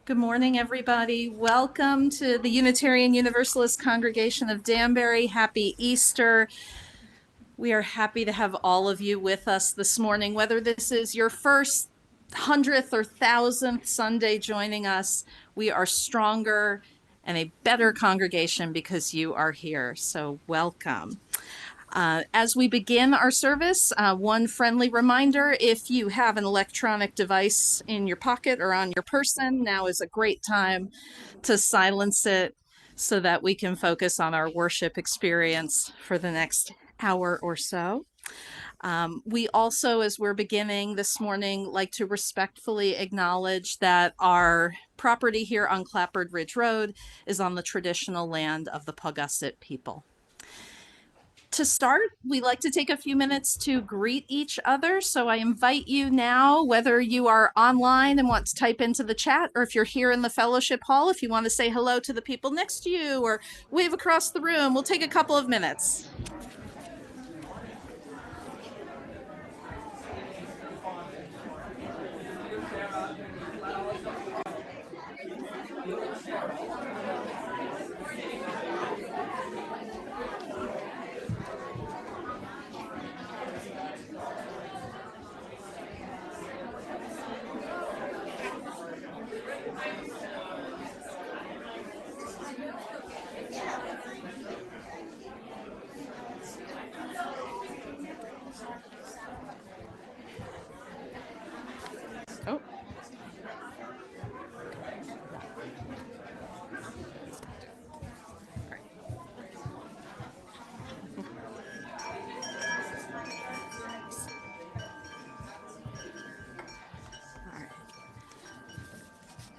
Good morning, everybody. Welcome to the Unitarian Universalist Congregation of Danbury. Happy Easter. We are happy to have all of you with us this morning, whether this is your first 100th or 1,000th Sunday joining us. We are stronger and a better congregation because you are here. So welcome. As we begin our service, one friendly reminder, if you have an electronic device in your pocket or on your person, now is a great time to silence it so that we can focus on our worship experience for the next hour or so. We also, as we're beginning this morning, like to respectfully acknowledge that our property here on Clapboard Ridge Road is on the traditional land of the Paugussett people. To start, we like to take a few minutes to greet each other. So I invite you now, whether you are online and want to type into the chat, or if you're here in the fellowship hall, if you want to say hello to the people next to you or wave across the room, we'll take a couple of minutes. Oh.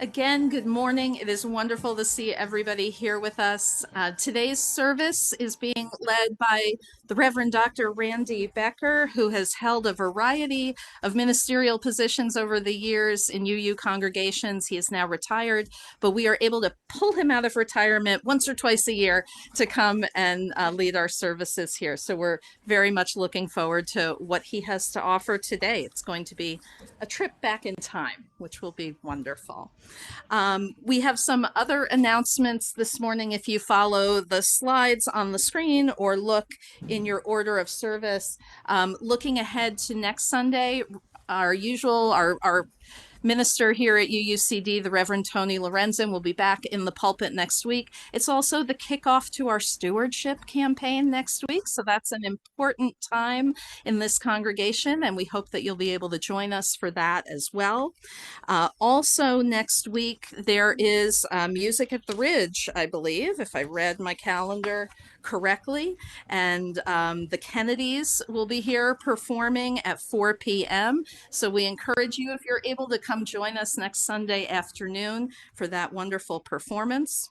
Again, good morning. It is wonderful to see everybody here with us. Today's service is being led by the Reverend Dr. Randy Becker, who has held a variety of ministerial positions over the years in UU congregations. He is now retired, but we are able to pull him out of retirement once or twice a year to come and lead our services here. So we're very much looking forward to what he has to offer today. It's going to be a trip back in time, which will be wonderful. We have some other announcements this morning. If you follow the slides on the screen or look in your order of service, looking ahead to next Sunday, our minister here at UUCD, the Reverend Tony Lorenzen, will be back in the pulpit next week. It's also the kickoff to our stewardship campaign next week, so that's an important time in this congregation, and we hope that you'll be able to join us for that as well. Also next week, there is music at the Ridge, I believe, if I read my calendar correctly, and the Kennedys will be here performing at 4 p.m. So we encourage you, if you're able to come join us next Sunday afternoon for that wonderful performance.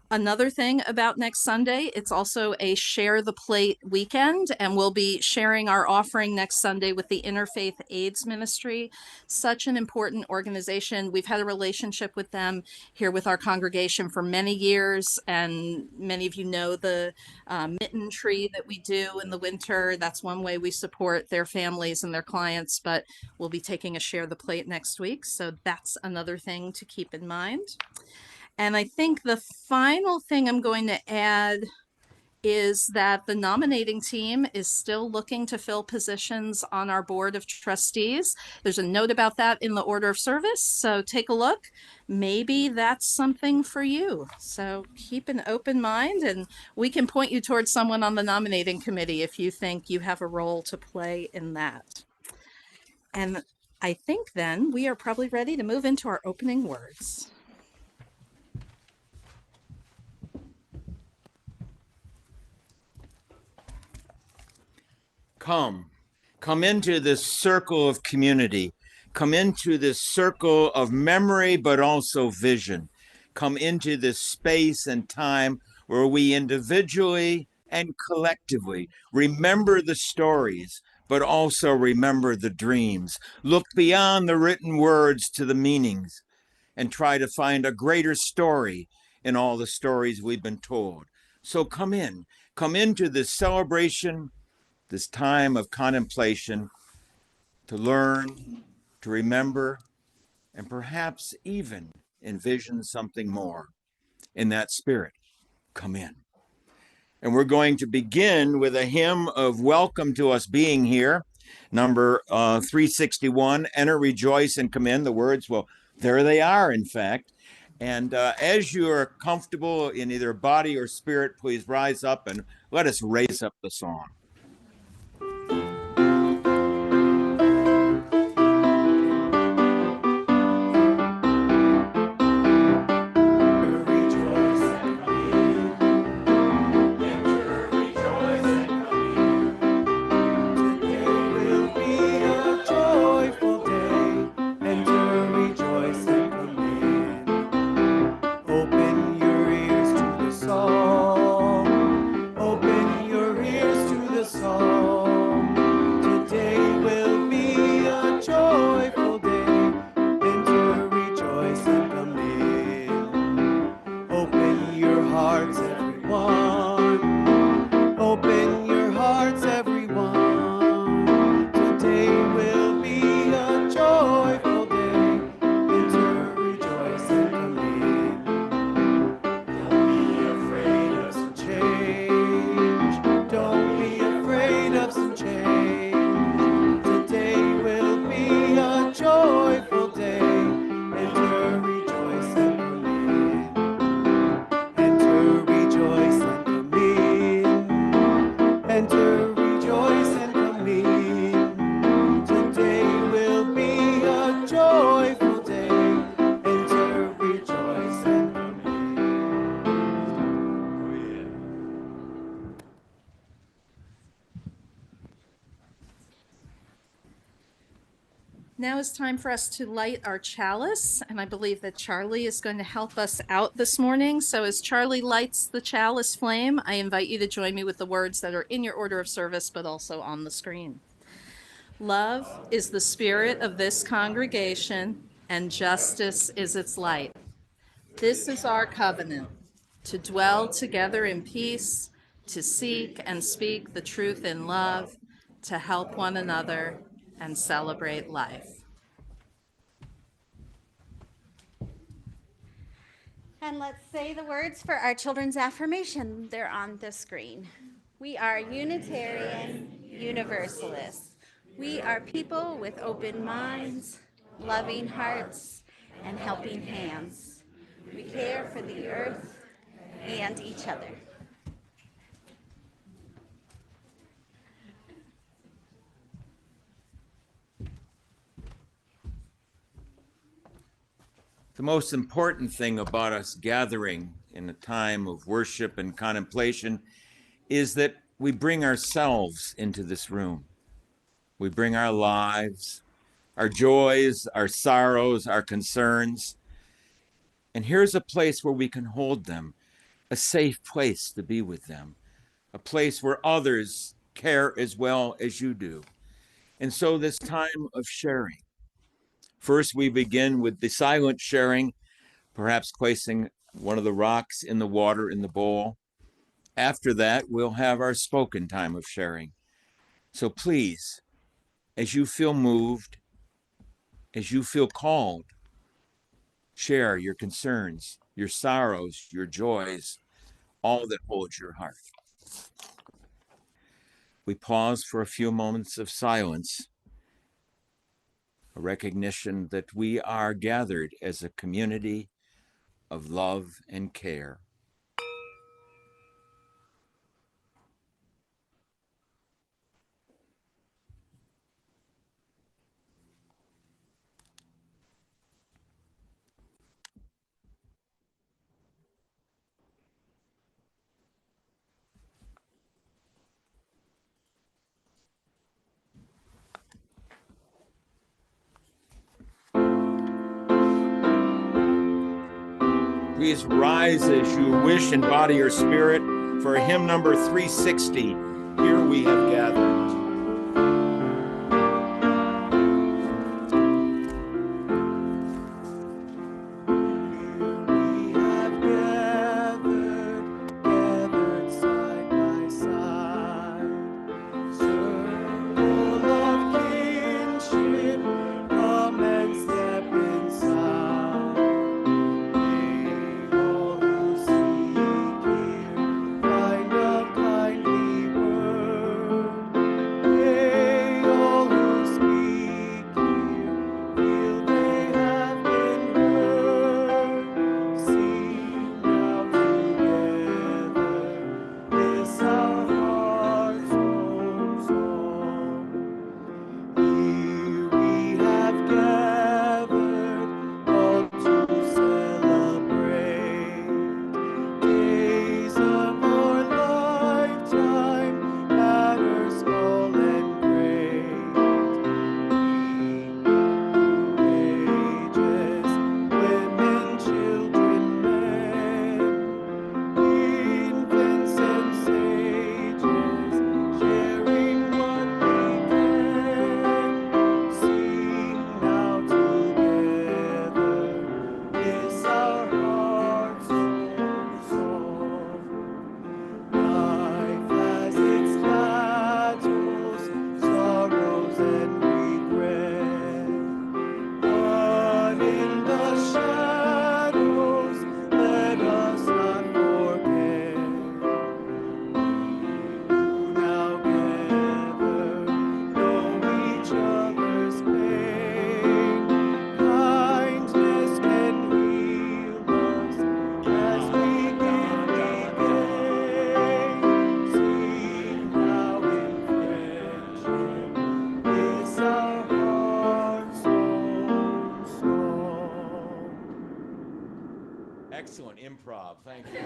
Another thing about next Sunday, it's also a Share the Plate weekend, and we'll be sharing our offering next Sunday with the Interfaith AIDS Ministry. Such an important organization. We've had a relationship with them here with our congregation for many years, and many of you know the mitten tree that we do in the winter. That's one way we support their families and their clients, but we'll be taking a Share the Plate next week, so that's another thing to keep in mind. And I think the final thing I'm going to add is that the nominating team is still looking to fill positions on our board of trustees. There's a note about that in the order of service, so take a look. Maybe that's something for you. So keep an open mind, and we can point you towards someone on the nominating committee if you think you have a role to play in that. And I think then we are probably ready to move into our opening words. Come into this circle of community. Come into this circle of memory, but also vision. Come into this space and time where we individually and collectively remember the stories, but also remember the dreams. Look beyond the written words to the meanings and try to find a greater story in all the stories we've been told. So come into this celebration, this time of contemplation, to learn, to remember, and perhaps even envision something more in that spirit. Come in. And we're going to begin with a hymn of welcome to us being here, number 361, Enter, Rejoice, and Come In. The words, well, there they are, in fact. And as you're comfortable in either body or spirit, please rise up and let us raise up the song. Now it's time for us to light our chalice, and I believe that Charlie is going to help us out this morning. So as Charlie lights the chalice flame, I invite you to join me with the words that are in your order of service, but also on the screen. Love is the spirit of this congregation, and justice is its light. This is our covenant, to dwell together in peace, to seek and speak the truth in love, to help one another and celebrate life. And let's say the words for our children's affirmation. They're on the screen. We are Unitarian Universalists. We are people with open minds, loving hearts, and helping hands. We care for the earth and each other. The most important thing about us gathering in a time of worship and contemplation is that we bring ourselves into this room. We bring our lives, our joys, our sorrows, our concerns. And here's a place where we can hold them, a safe place to be with them, a place where others care as well as you do. And so this time of sharing. First, we begin with the silent sharing, perhaps placing one of the rocks in the water in the bowl. After that, we'll have our spoken time of sharing. So please, as you feel moved, as you feel called, share your concerns, your sorrows, your joys, all that holds your heart. We pause for a few moments of silence, a recognition that we are gathered as a community of love and care. Please rise as you wish in body or spirit for hymn number 360. Here we have gathered. Excellent improv. Thank you.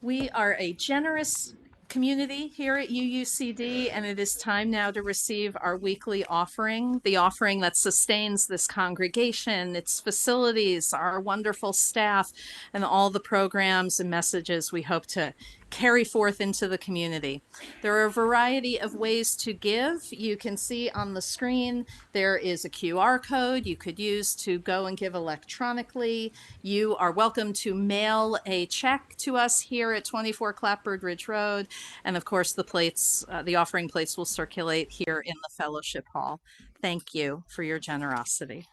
We are a generous community here at UUCD, and it is time now to receive our weekly offering, the offering that sustains this congregation, its facilities, our wonderful staff, and all the programs and messages we hope to carry forth into the community. There are a variety of ways to give. You can see on the screen there is a QR code you could use to go and give electronically. You are welcome to mail a check to us here at 24 Clapboard Ridge Road. And of course, the plates, the offering plates will circulate here in the fellowship hall. Thank you for your generosity.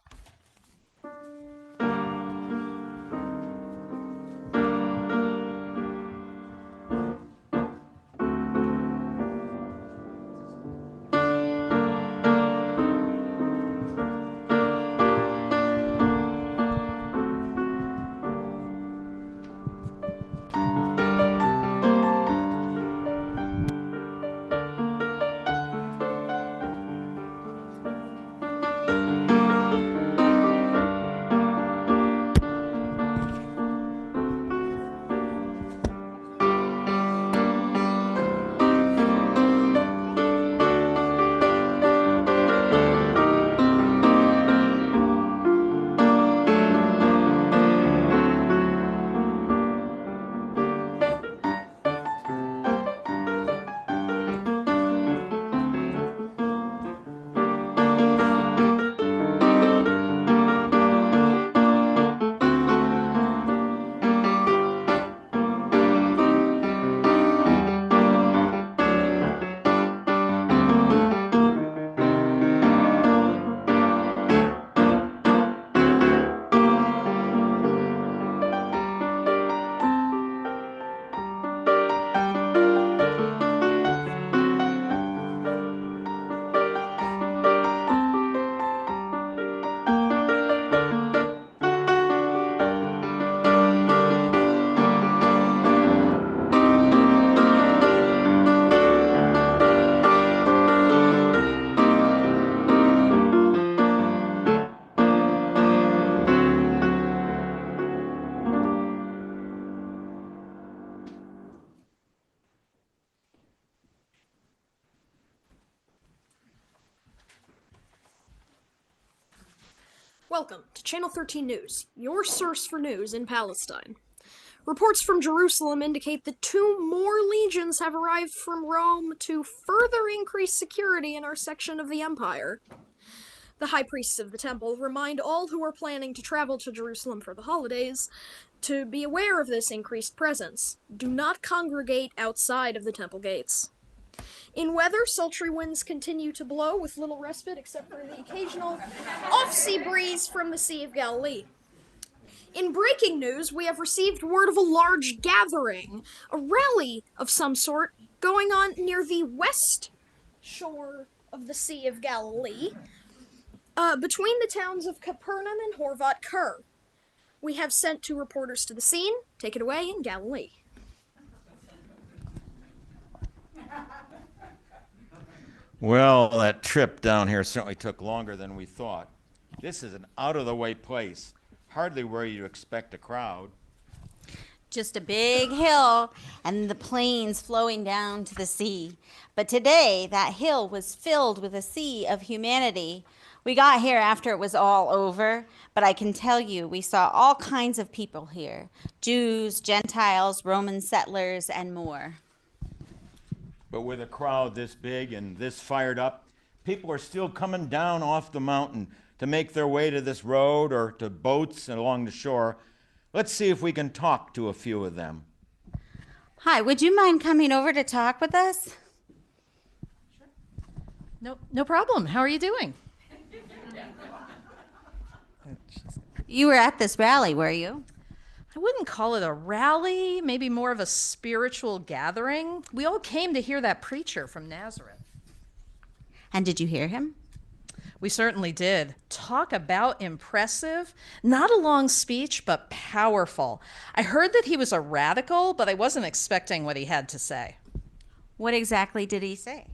Welcome to Channel 13 News, your source for news in Palestine. Reports from Jerusalem indicate that 2 more legions have arrived from Rome to further increase security in our section of the empire. The high priests of the temple remind all who are planning to travel to Jerusalem for the holidays to be aware of this increased presence. Do not congregate outside of the temple gates. In weather, sultry winds continue to blow with little respite except for the occasional off-sea breeze from the Sea of Galilee. In breaking news, we have received word of a large gathering, a rally of some sort, going on near the west shore of the Sea of Galilee, between the towns of Capernaum and Horvat Kur. We have sent 2 reporters to the scene. Take it away in Galilee. Well, that trip down here certainly took longer than we thought. This is an out-of-the-way place, hardly where you expect a crowd. Just a big hill and the plains flowing down to the sea. But today, that hill was filled with a sea of humanity. We got here after it was all over, but I can tell you we saw all kinds of people here. Jews, Gentiles, Roman settlers, and more. But with a crowd this big and this fired up, people are still coming down off the mountain to make their way to this road or to boats along the shore. Let's see if we can talk to a few of them. Hi, would you mind coming over to talk with us? No problem. How are you doing? You were at this rally, were you? I wouldn't call it a rally, maybe more of a spiritual gathering. We all came to hear that preacher from Nazareth. And did you hear him? We certainly did. Talk about impressive. Not a long speech, but powerful. I heard that he was a radical, but I wasn't expecting what he had to say. What exactly did he say?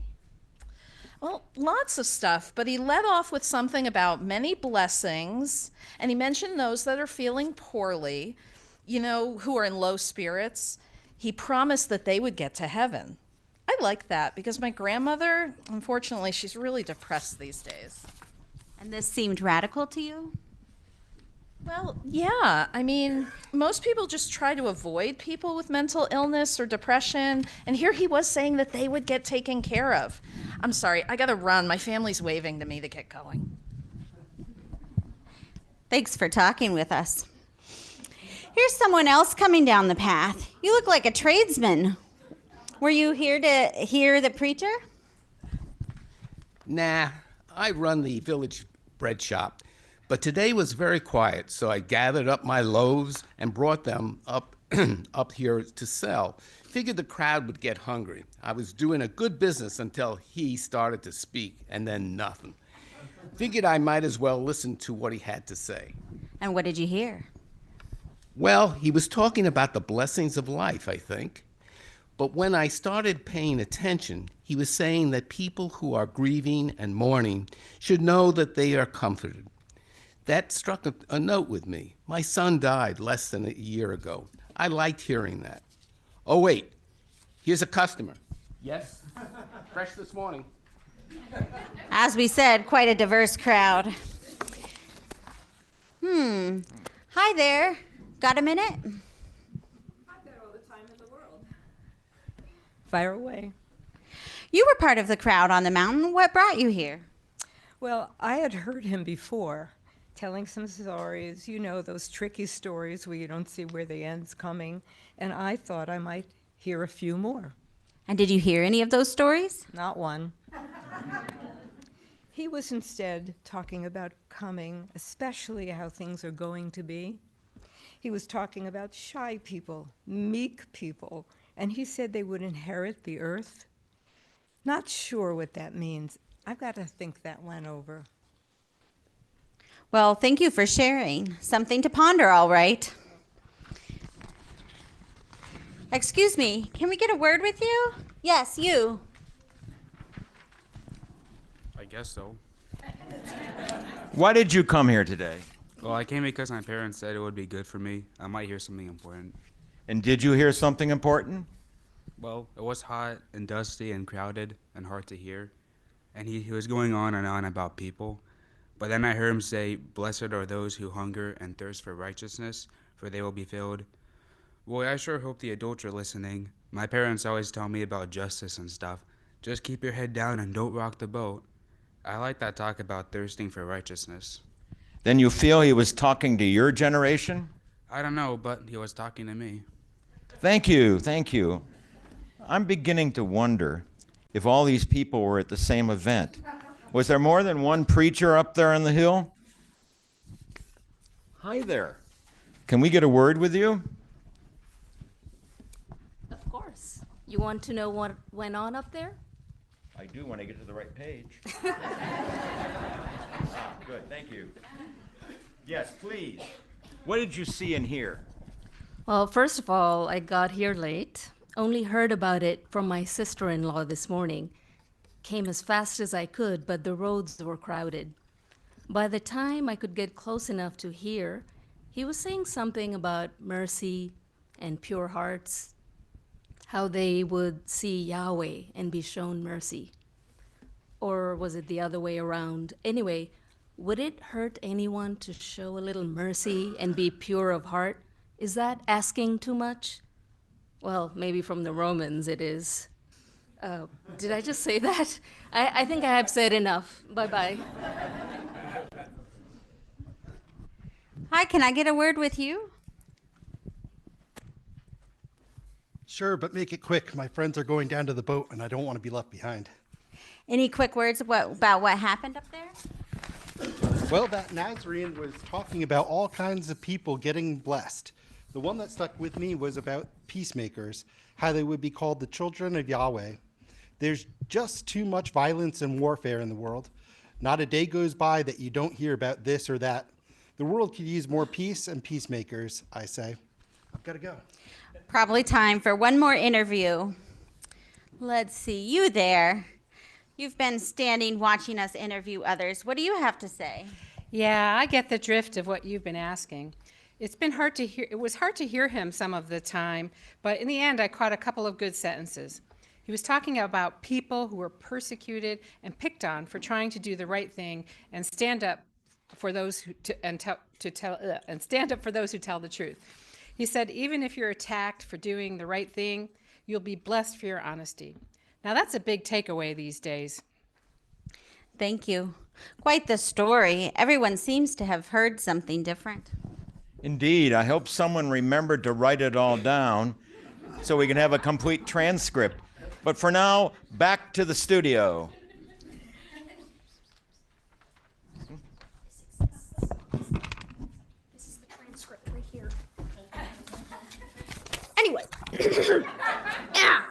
Well, lots of stuff, but he led off with something about many blessings, and he mentioned those that are feeling poorly, who are in low spirits. He promised that they would get to heaven. I like that because my grandmother, unfortunately, she's really depressed these days. And this seemed radical to you? Well, yeah. I mean, most people just try to avoid people with mental illness or depression. And here he was saying that they would get taken care of. I'm sorry, I gotta run. My family's waving to me to get going. Thanks for talking with us. Here's someone else coming down the path. You look like a tradesman. Were you here to hear the preacher? Nah, I run the village bread shop. But today was very quiet, so I gathered up my loaves and brought them up up here to sell. Figured the crowd would get hungry. I was doing a good business until he started to speak, and then nothing. Figured I might as well listen to what he had to say. And what did you hear? Well, he was talking about the blessings of life, I think. But when I started paying attention, he was saying that people who are grieving and mourning should know that they are comforted. That struck a note with me. My son died less than a year ago. I liked hearing that. Oh, wait, here's a customer. Yes, fresh this morning. As we said, quite a diverse crowd. Hi there. Got a minute? I've got all the time in the world. Fire away. You were part of the crowd on the mountain. What brought you here? Well, I had heard him before, telling some stories, those tricky stories where you don't see where the end's coming, and I thought I might hear a few more. And did you hear any of those stories? Not one. He was instead talking about coming, especially how things are going to be. He was talking about shy people, meek people, and he said they would inherit the earth. Not sure what that means. I've got to think that one over. Well, thank you for sharing. Something to ponder, all right. Excuse me, can we get a word with you? Yes, you. I guess so. Why did you come here today? Well, I came because my parents said it would be good for me. I might hear something important. And did you hear something important? Well, it was hot and dusty and crowded and hard to hear. And he was going on and on about people. But then I heard him say, "Blessed are those who hunger and thirst for righteousness, for they will be filled." Boy, I sure hope the adults are listening. My parents always tell me about justice and stuff. Just keep your head down and don't rock the boat. I like that talk about thirsting for righteousness. Then you feel he was talking to your generation? I don't know, but he was talking to me. Thank you, thank you. I'm beginning to wonder if all these people were at the same event. Was there more than one preacher up there on the hill? Hi there. Can we get a word with you? Of course. You want to know what went on up there? I do when I get to the right page. Good, thank you. Yes, please. What did you see and hear? Well, first of all, I got here late. Only heard about it from my sister-in-law this morning. Came as fast as I could, but the roads were crowded. By the time I could get close enough to hear, he was saying something about mercy and pure hearts, how they would see Yahweh and be shown mercy. Or was it the other way around? Anyway, would it hurt anyone to show a little mercy and be pure of heart? Is that asking too much? Well, maybe from the Romans it is. Did I just say that? I think I have said enough. Bye-bye. Hi, can I get a word with you? Sure, but make it quick. My friends are going down to the boat, and I don't want to be left behind. Any quick words about what happened up there? Well, that Nazarene was talking about all kinds of people getting blessed. The one that stuck with me was about peacemakers, how they would be called the children of Yahweh. There's just too much violence and warfare in the world. Not a day goes by that you don't hear about this or that. The world could use more peace and peacemakers, I say. I've got to go. Probably time for one more interview. Let's see, you there. You've been standing watching us interview others. What do you have to say? Yeah, I get the drift of what you've been asking. It's been hard to hear. It was hard to hear him some of the time, but in the end, I caught a couple of good sentences. He was talking about people who were persecuted and picked on for trying to do the right thing and stand up for those who and stand up for those who tell the truth. He said, even if you're attacked for doing the right thing, you'll be blessed for your honesty. Now that's a big takeaway these days. Thank you. Quite the story. Everyone seems to have heard something different. Indeed, I hope someone remembered to write it all down so we can have a complete transcript. But for now, back to the studio. This is the transcript right here. Anyway. Yeah.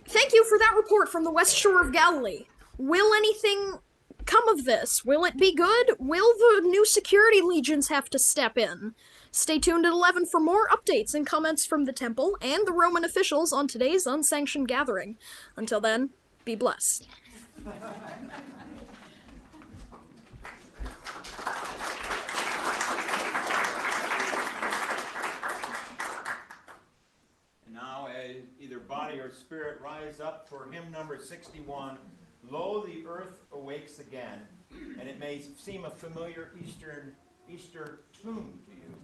Thank you for that report from the West Shore of Galilee. Will anything come of this? Will it be good? Will the new security legions have to step in? Stay tuned at 11 for more updates and comments from the temple and the Roman officials on today's unsanctioned gathering. Until then, be blessed. Now, as either body or spirit, rise up for hymn number 61, Lo, the Earth Awakes Again. And it may seem a familiar Easter tune to you.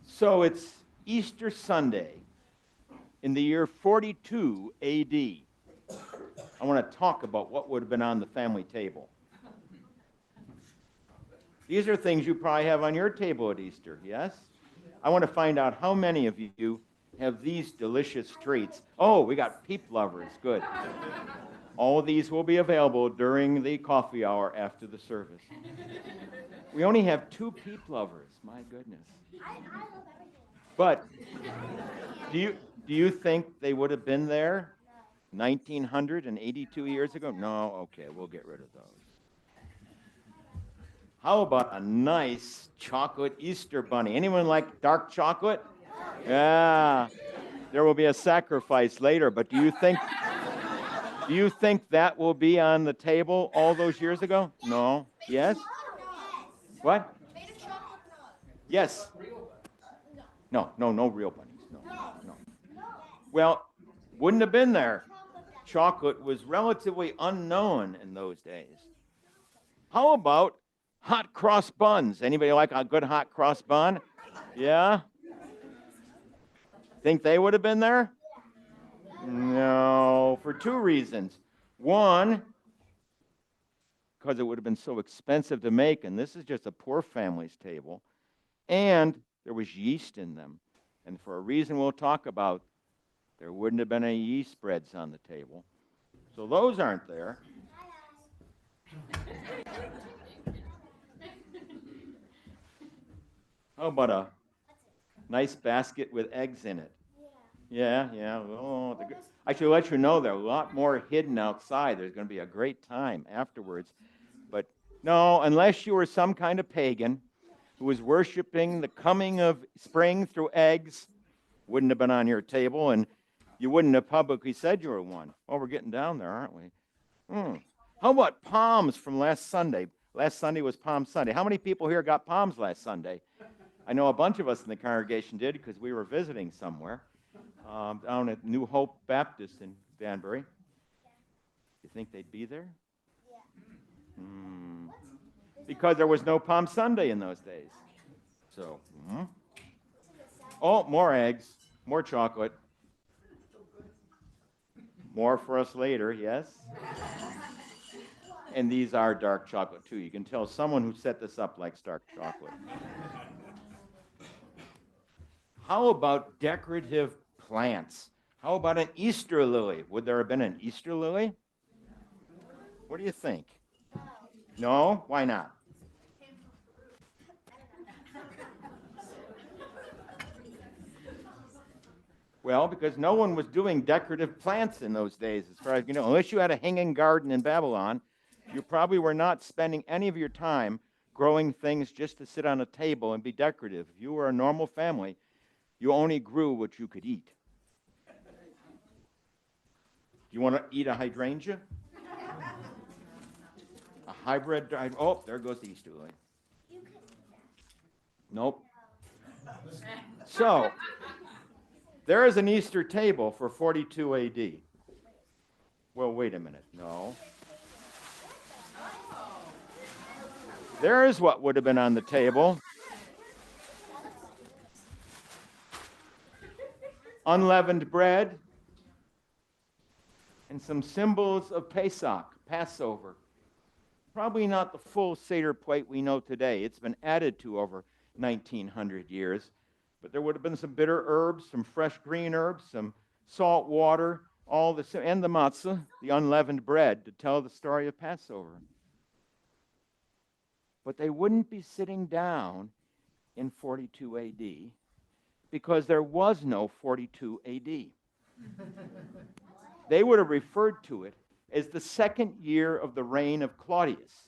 So it's Easter Sunday in the year 42 AD. I want to talk about what would have been on the family table. These are things you probably have on your table at Easter, yes? I want to find out how many of you have these delicious treats. Oh, we got peep lovers, good. All of these will be available during the coffee hour after the service. We only have 2 peep lovers, my goodness. But do you think they would have been there 1982 years ago? No, okay, we'll get rid of those. How about a nice chocolate Easter bunny? Anyone like dark chocolate? Yeah. There will be a sacrifice later, but do you think that will be on the table all those years ago? No. Yes? What? Yes. No real bunnies. No. Well, wouldn't have been there. Chocolate was relatively unknown in those days. How about hot cross buns? Anybody like a good hot cross bun? Yeah? Think they would have been there? No, for 2 reasons. One, because it would have been so expensive to make, and this is just a poor family's table. and there was yeast in them. And for a reason we'll talk about, there wouldn't have been any yeast spreads on the table. So those aren't there. How about a nice basket with eggs in it? Yeah, yeah. Oh, I should let you know there are a lot more hidden outside. There's going to be a great time afterwards. But no, unless you were some kind of pagan who was worshiping the coming of spring through eggs, wouldn't have been on your table, and you wouldn't have publicly said you were one. Well, we're getting down there, aren't we? How about palms from last Sunday? Last Sunday was Palm Sunday. How many people here got palms last Sunday? I know a bunch of us in the congregation did because we were visiting somewhere down at New Hope Baptist in Danbury. You think they'd be there? Yeah. Because there was no Palm Sunday in those days. So, oh, more eggs, more chocolate. More for us later, yes? And these are dark chocolate, too. You can tell someone who set this up likes dark chocolate. How about decorative plants? How about an Easter lily? Would there have been an Easter lily? What do you think? No? Why not? Well, because no one was doing decorative plants in those days, as far as you know. Unless you had a hanging garden in Babylon, you probably were not spending any of your time growing things just to sit on a table and be decorative. If you were a normal family, you only grew what you could eat. You want to eat a hydrangea? A hybrid? Oh, there goes the Easter lily. Nope. So, there is an Easter table for 42 AD. Well, wait a minute. No. There is what would have been on the table. Unleavened bread and some symbols of Pesach, Passover. Probably not the full Seder plate we know today. It's been added to over 1900 years. But there would have been some bitter herbs, some fresh green herbs, some salt water, and the matzah, the unleavened bread, to tell the story of Passover. But they wouldn't be sitting down in 42 AD because there was no 42 AD. They would have referred to it as the second year of the reign of Claudius,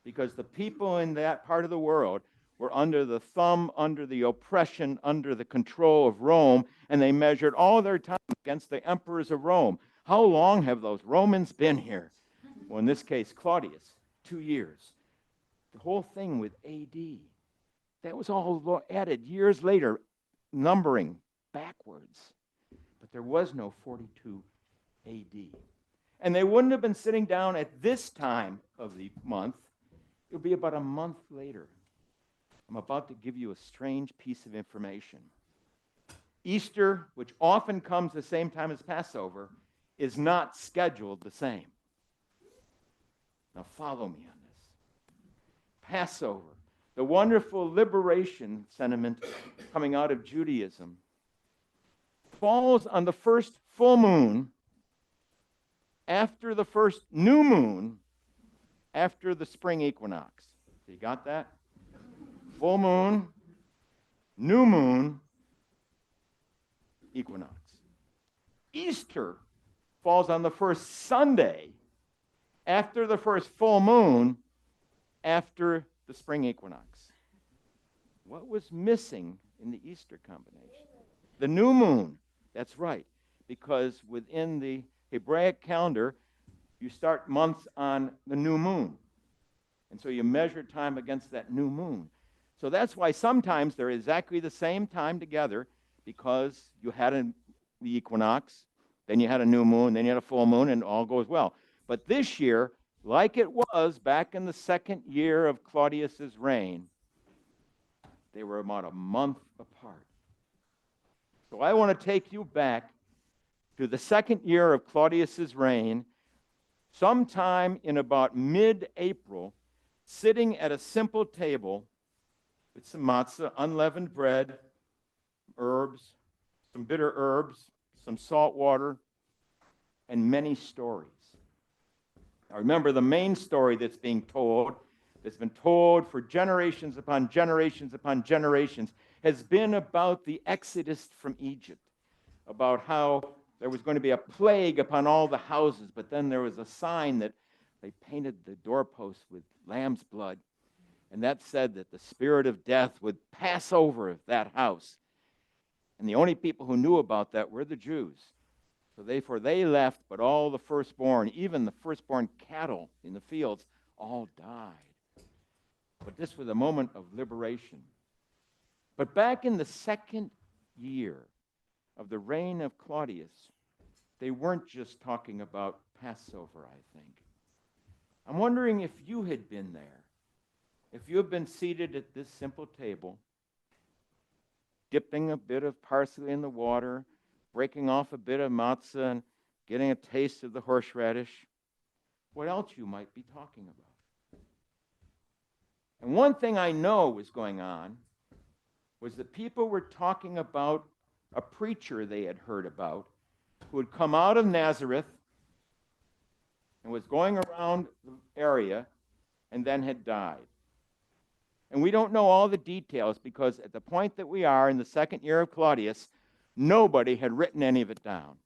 because the people in that part of the world were under the thumb, under the oppression, under the control of Rome, and they measured all their time against the emperors of Rome. How long have those Romans been here? Well, in this case, Claudius, 2 years. The whole thing with AD, that was all added years later, numbering backwards. But there was no 42 AD. And they wouldn't have been sitting down at this time of the month. It would be about a month later. I'm about to give you a strange piece of information. Easter, which often comes the same time as Passover, is not scheduled the same. Now follow me on this. Passover, the wonderful liberation sentiment coming out of Judaism, falls on the first full moon after the first new moon after the spring equinox. You got that? Full moon, new moon, equinox. Easter falls on the first Sunday after the first full moon after the spring equinox. What was missing in the Easter combination? The new moon. That's right, because within the Hebraic calendar, you start months on the new moon. And so you measure time against that new moon. So that's why sometimes they're exactly the same time together, because you had the equinox, then you had a new moon, then you had a full moon, and all goes well. But this year, like it was back in the second year of Claudius's reign, they were about a month apart. So I want to take you back to the second year of Claudius's reign, sometime in about mid-April, sitting at a simple table with some matzah, unleavened bread, herbs, some bitter herbs, some salt water, and many stories. Now remember, the main story that's being told, that's been told for generations upon generations upon generations, has been about the exodus from Egypt, about how there was going to be a plague upon all the houses, but then there was a sign that they painted the doorposts with lamb's blood, and that said that the spirit of death would pass over that house. And the only people who knew about that were the Jews. So therefore they left, but all the firstborn, even the firstborn cattle in the fields, all died. But this was a moment of liberation. But back in the second year of the reign of Claudius, they weren't just talking about Passover, I think. I'm wondering if you had been there, if you had been seated at this simple table, dipping a bit of parsley in the water, breaking off a bit of matzah and getting a taste of the horseradish, what else you might be talking about. And one thing I know was going on was that people were talking about a preacher they had heard about who had come out of Nazareth and was going around the area and then had died. And we don't know all the details because at the point that we are in the second year of Claudius, nobody had written any of it down.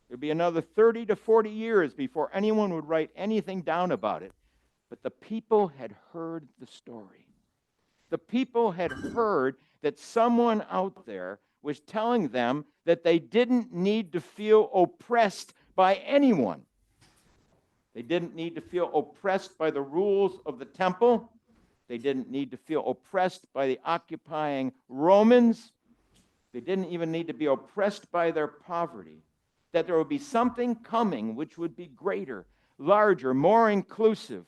It would be another 30 to 40 years before anyone would write anything down about it. But the people had heard the story. The people had heard that someone out there was telling them that they didn't need to feel oppressed by anyone. They didn't need to feel oppressed by the rules of the temple. They didn't need to feel oppressed by the occupying Romans. They didn't even need to be oppressed by their poverty. That there would be something coming which would be greater, larger, more inclusive.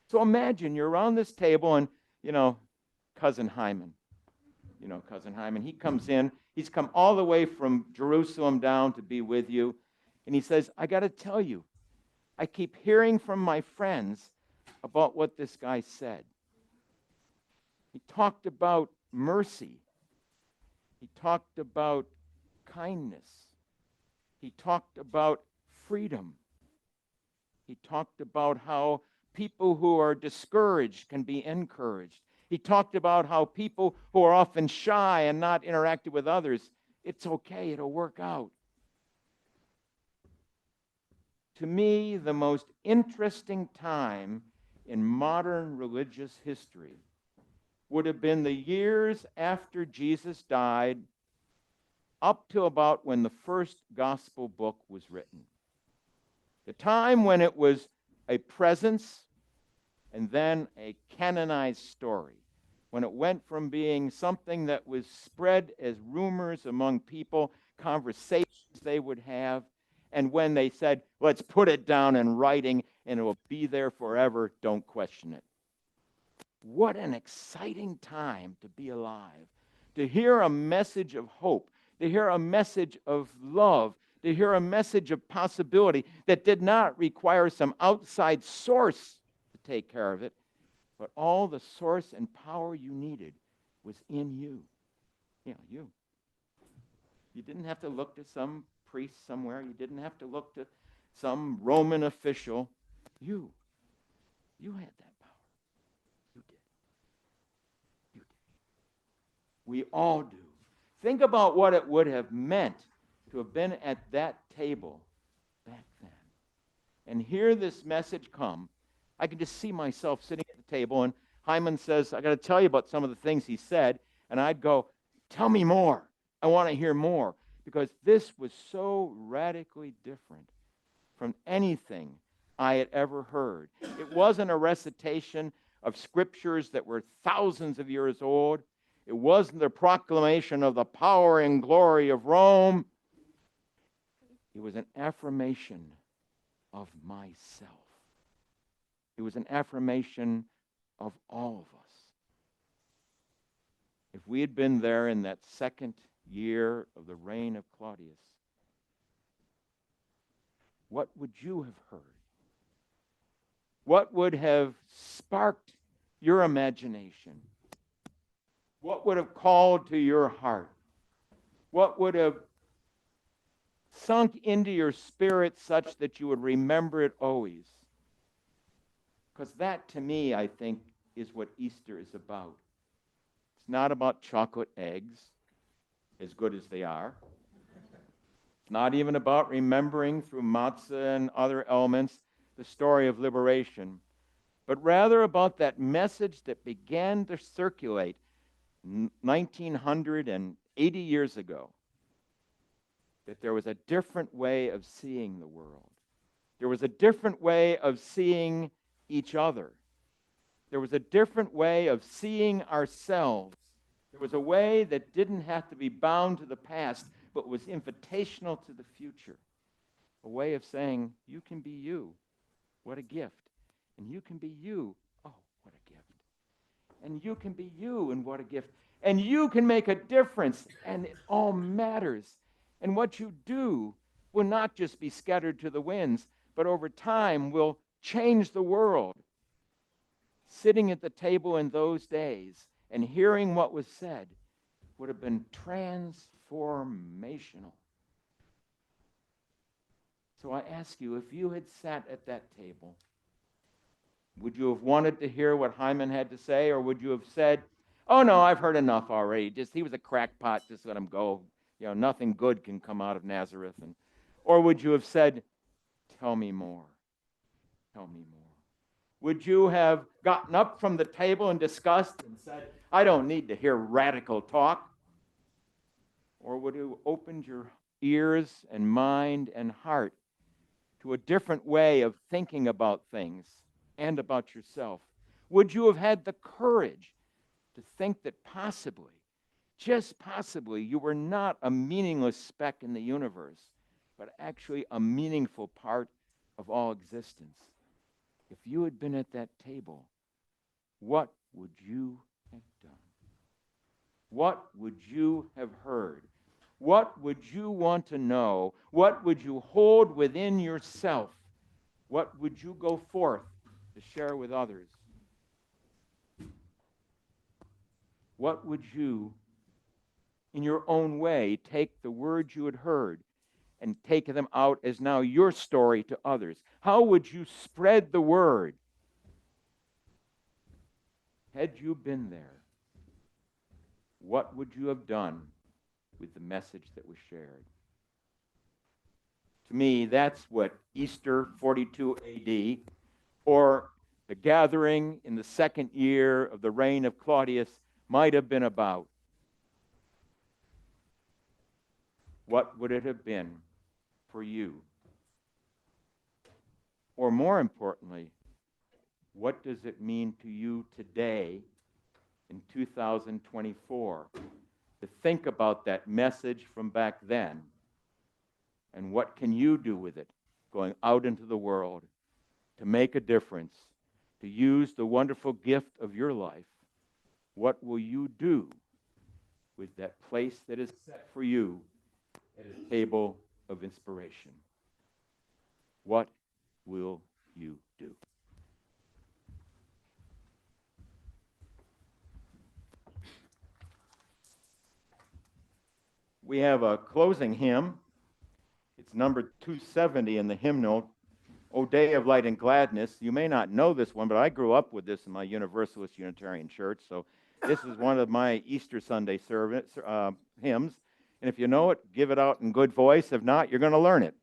So imagine you're around this table and, Cousin Hyman. Cousin Hyman, he comes in. He's come all the way from Jerusalem down to be with you. And he says, I got to tell you, I keep hearing from my friends about what this guy said. He talked about mercy. He talked about kindness. He talked about freedom. He talked about how people who are discouraged can be encouraged. He talked about how people who are often shy and not interactive with others, it's okay, it'll work out. To me, the most interesting time in modern religious history would have been the years after Jesus died, up to about when the first gospel book was written. The time when it was a presence and then a canonized story, when it went from being something that was spread as rumors among people, conversations they would have, and when they said, let's put it down in writing and it will be there forever, don't question it. What an exciting time to be alive, to hear a message of hope, to hear a message of love, to hear a message of possibility that did not require some outside source to take care of it, but all the source and power you needed was in you. You. You didn't have to look to some priest somewhere. You didn't have to look to some Roman official. You had that power. You did. You did. We all do. Think about what it would have meant to have been at that table back then and hear this message come. I can just see myself sitting at the table, and Hyman says, I got to tell you about some of the things he said, and I'd go, tell me more. I want to hear more, because this was so radically different from anything I had ever heard. It wasn't a recitation of scriptures that were thousands of years old. It wasn't the proclamation of the power and glory of Rome. It was an affirmation of myself. It was an affirmation of all of us. If we had been there in that second year of the reign of Claudius, what would you have heard? What would have sparked your imagination? What would have called to your heart? What would have sunk into your spirit such that you would remember it always? Because that, to me, I think, is what Easter is about. It's not about chocolate eggs, as good as they are. It's not even about remembering through matzah and other elements the story of liberation, but rather about that message that began to circulate 1980 years ago, that there was a different way of seeing the world. There was a different way of seeing each other. There was a different way of seeing ourselves. There was a way that didn't have to be bound to the past, but was invitational to the future. A way of saying, you can be you. What a gift. And you can be you. Oh, what a gift. And you can be you, and what a gift. And you can make a difference, and it all matters. And what you do will not just be scattered to the winds, but over time will change the world. Sitting at the table in those days and hearing what was said would have been transformational. So I ask you, if you had sat at that table, would you have wanted to hear what Hyman had to say, or would you have said, oh no, I've heard enough already. He was a crackpot, just let him go. Nothing good can come out of Nazareth. Or would you have said, tell me more. Tell me more. Would you have gotten up from the table in disgust and said, I don't need to hear radical talk? Or would you have opened your ears and mind and heart to a different way of thinking about things and about yourself? Would you have had the courage to think that possibly, just possibly, you were not a meaningless speck in the universe, but actually a meaningful part of all existence? If you had been at that table, what would you have done? What would you have heard? What would you want to know? What would you hold within yourself? What would you go forth to share with others? What would you, in your own way, take the words you had heard and take them out as now your story to others? How would you spread the word? Had you been there, what would you have done with the message that was shared? To me, that's what Easter 42 AD, or the gathering in the second year of the reign of Claudius, might have been about. What would it have been for you? Or more importantly, what does it mean to you today in 2024 to think about that message from back then? And what can you do with it going out into the world to make a difference, to use the wonderful gift of your life? What will you do with that place that is set for you at a table of inspiration? What will you do? We have a closing hymn. It's number 270 in the hymnal, O Day of Light and Gladness. You may not know this one, but I grew up with this in my Universalist Unitarian Church, so this is one of my Easter Sunday hymns. And if you know it, give it out in good voice. If not, you're going to learn it.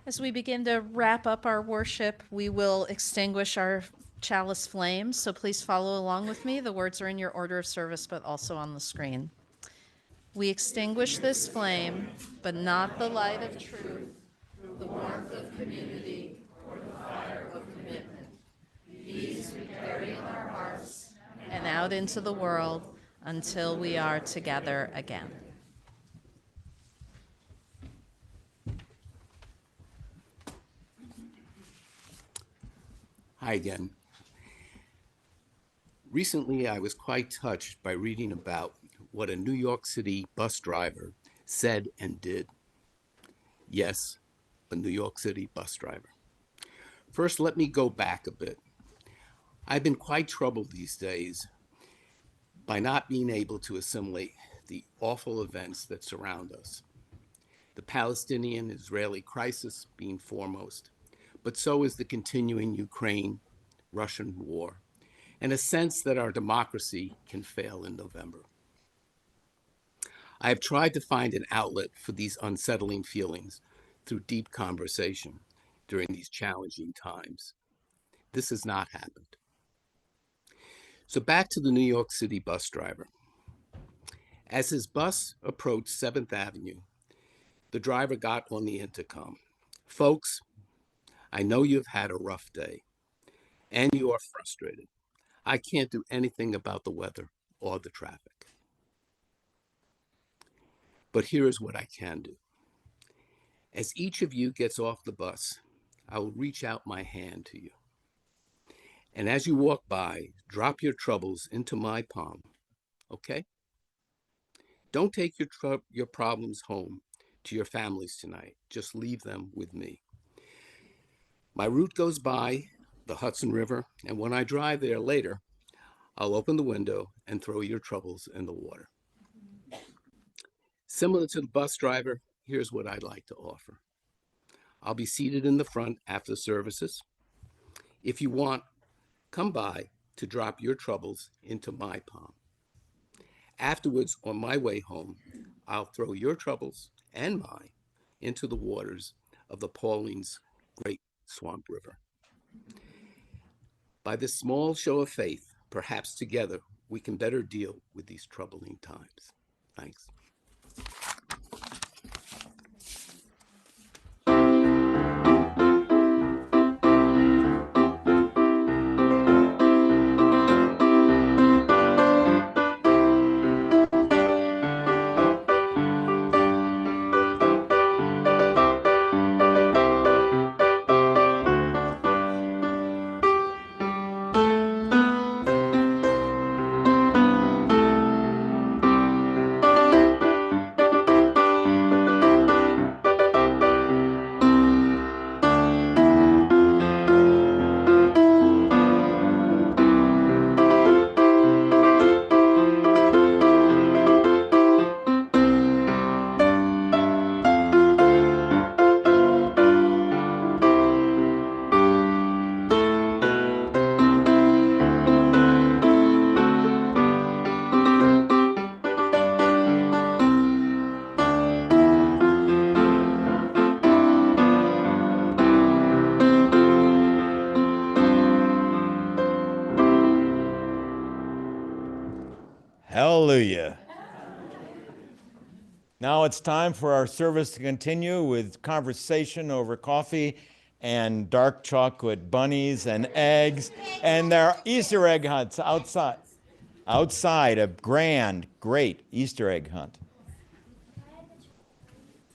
As we begin to wrap up our worship, we will extinguish our chalice flames. So please follow along with me. The words are in your order of service, but also on the screen. We extinguish this flame, but not the light of truth, the warmth of community, or the fire of commitment. These we carry in our hearts and out into the world until we are together again. Hi again. Recently, I was quite touched by reading about what a New York City bus driver said and did. Yes, a New York City bus driver. First, let me go back a bit. I've been quite troubled these days by not being able to assimilate the awful events that surround us. The Palestinian-Israeli crisis being foremost, but so is the continuing Ukraine-Russian war, and a sense that our democracy can fail in November. I have tried to find an outlet for these unsettling feelings through deep conversation during these challenging times. This has not happened. So back to the New York City bus driver. As his bus approached 7th Avenue, the driver got on the intercom. Folks, I know you've had a rough day and you are frustrated. I can't do anything about the weather or the traffic. But here is what I can do. As each of you gets off the bus, I will reach out my hand to you. And as you walk by, drop your troubles into my palm, okay? Don't take your problems home to your families tonight. Just leave them with me. My route goes by the Hudson River, and when I drive there later, I'll open the window and throw your troubles in the water. Similar to the bus driver, here's what I'd like to offer. I'll be seated in the front after services. If you want, come by to drop your troubles into my palm. Afterwards, on my way home, I'll throw your troubles and mine into the waters of the Pauline's Great Swamp River. By this small show of faith, perhaps together we can better deal with these troubling times. Thanks. Hallelujah. Now it's time for our service to continue with conversation over coffee and dark chocolate bunnies and eggs and their Easter egg hunts outside. Outside, a grand, great Easter egg hunt.